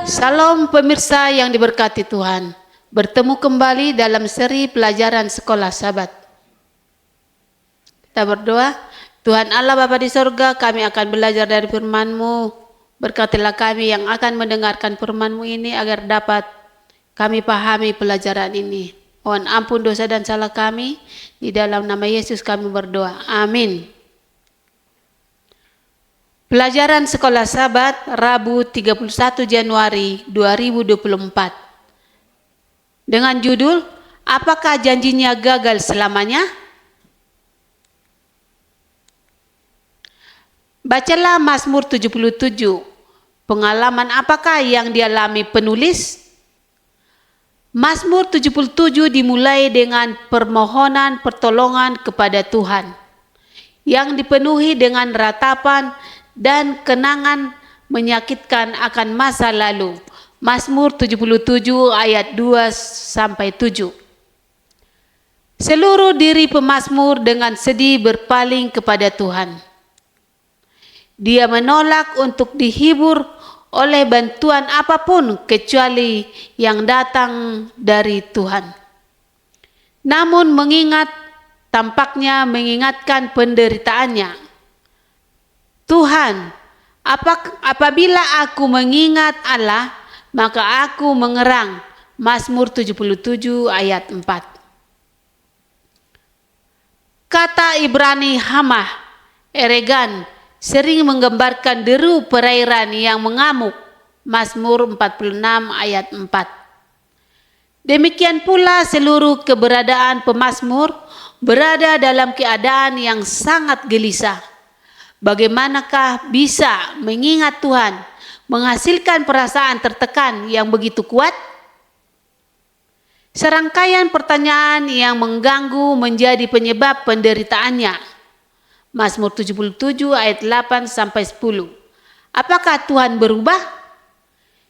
Salam pemirsa yang diberkati Tuhan. Bertemu kembali dalam seri pelajaran Sekolah Sabat. Kita berdoa. Tuhan Allah Bapa di sorga, kami akan belajar dari firman-Mu. Berkatilah kami yang akan mendengarkan firman-Mu ini agar dapat kami pahami pelajaran ini. Mohon ampun dosa dan salah kami. Di dalam nama Yesus kami berdoa. Amin. Pelajaran Sekolah Sabat Rabu 31 Januari 2024 dengan judul Apakah janjinya gagal selamanya? Bacalah Mazmur 77. Pengalaman apakah yang dialami penulis? Mazmur 77 dimulai dengan permohonan pertolongan kepada Tuhan yang dipenuhi dengan ratapan dan kenangan menyakitkan akan masa lalu. Mazmur 77 ayat 2-7. Seluruh diri pemazmur dengan sedih berpaling kepada Tuhan. Dia menolak untuk dihibur oleh bantuan apapun kecuali yang datang dari Tuhan. Namun tampaknya mengingatkan penderitaannya. Tuhan, apabila aku mengingat Allah, maka aku mengerang. Mazmur 77 ayat 4. Kata Ibrani hamah, eregan, sering menggambarkan deru perairan yang mengamuk. Mazmur 46 ayat 4. Demikian pula seluruh keberadaan pemazmur berada dalam keadaan yang sangat gelisah. Bagaimanakah bisa mengingat Tuhan menghasilkan perasaan tertekan yang begitu kuat? Serangkaian pertanyaan yang mengganggu menjadi penyebab penderitaannya. Mazmur 77 ayat 8-10. Apakah Tuhan berubah?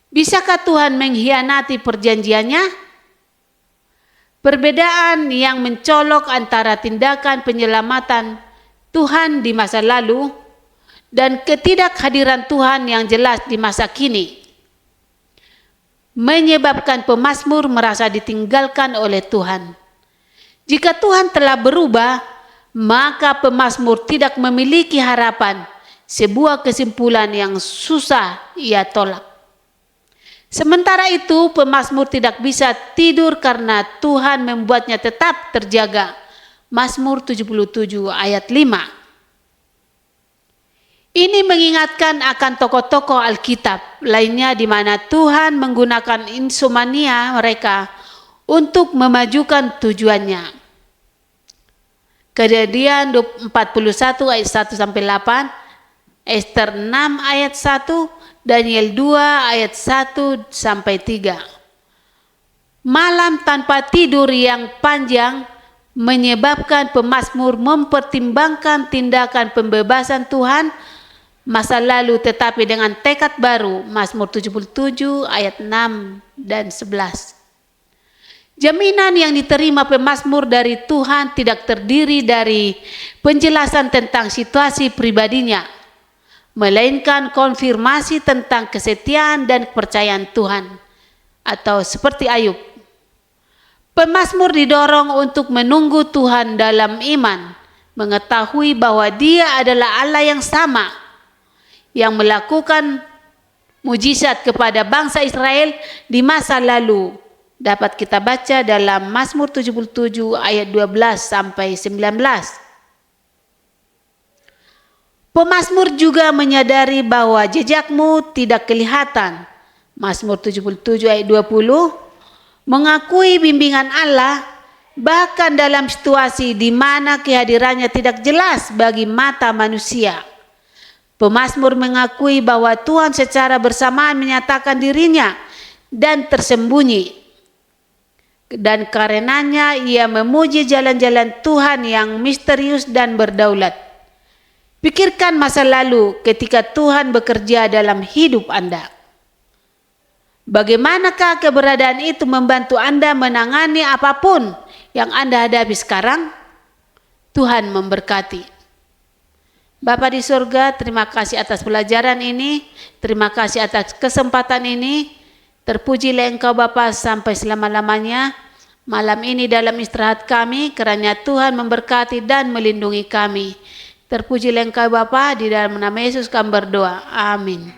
Bisakah Tuhan mengkhianati perjanjiannya? Perbedaan yang mencolok antara tindakan penyelamatan Tuhan di masa lalu dan ketidakhadiran Tuhan yang jelas di masa kini menyebabkan pemazmur merasa ditinggalkan oleh Tuhan. Jika Tuhan telah berubah, maka pemazmur tidak memiliki harapan, sebuah kesimpulan yang susah ia tolak. Sementara itu, pemazmur tidak bisa tidur karena Tuhan membuatnya tetap terjaga. Mazmur 77 ayat 5. Ini mengingatkan akan tokoh-tokoh Alkitab lainnya di mana Tuhan menggunakan insomnia mereka untuk memajukan tujuannya. Kejadian 41 ayat 1-8, Ester 6 ayat 1, Daniel 2 ayat 1-3. Malam tanpa tidur yang panjang menyebabkan pemazmur mempertimbangkan tindakan pembebasan Tuhan masa lalu tetapi dengan tekad baru. Mazmur 77 ayat 6 dan 11. Jaminan yang diterima pemazmur dari Tuhan tidak terdiri dari penjelasan tentang situasi pribadinya, melainkan konfirmasi tentang kesetiaan dan kepercayaan Tuhan. Atau seperti Ayub, pemazmur didorong untuk menunggu Tuhan dalam iman, mengetahui bahwa Dia adalah Allah yang sama, yang melakukan mujizat kepada bangsa Israel di masa lalu. Dapat kita baca dalam Mazmur 77 ayat 12-19. Pemazmur juga menyadari bahwa jejakmu tidak kelihatan. Mazmur 77 ayat 20. Mengakui bimbingan Allah bahkan dalam situasi di mana kehadirannya tidak jelas bagi mata manusia. Pemazmur mengakui bahwa Tuhan secara bersamaan menyatakan dirinya dan tersembunyi. Dan karenanya ia memuji jalan-jalan Tuhan yang misterius dan berdaulat. Pikirkan masa lalu ketika Tuhan bekerja dalam hidup Anda. Bagaimanakah keberadaan itu membantu Anda menangani apapun yang Anda hadapi sekarang? Tuhan memberkati. Bapa di surga, terima kasih atas pelajaran ini. Terima kasih atas kesempatan ini. Terpujilah Engkau Bapa sampai selama-lamanya. Malam ini dalam istirahat kami, kiranya Tuhan memberkati dan melindungi kami. Terpujilah Engkau Bapa, di dalam nama Yesus kami berdoa. Amin.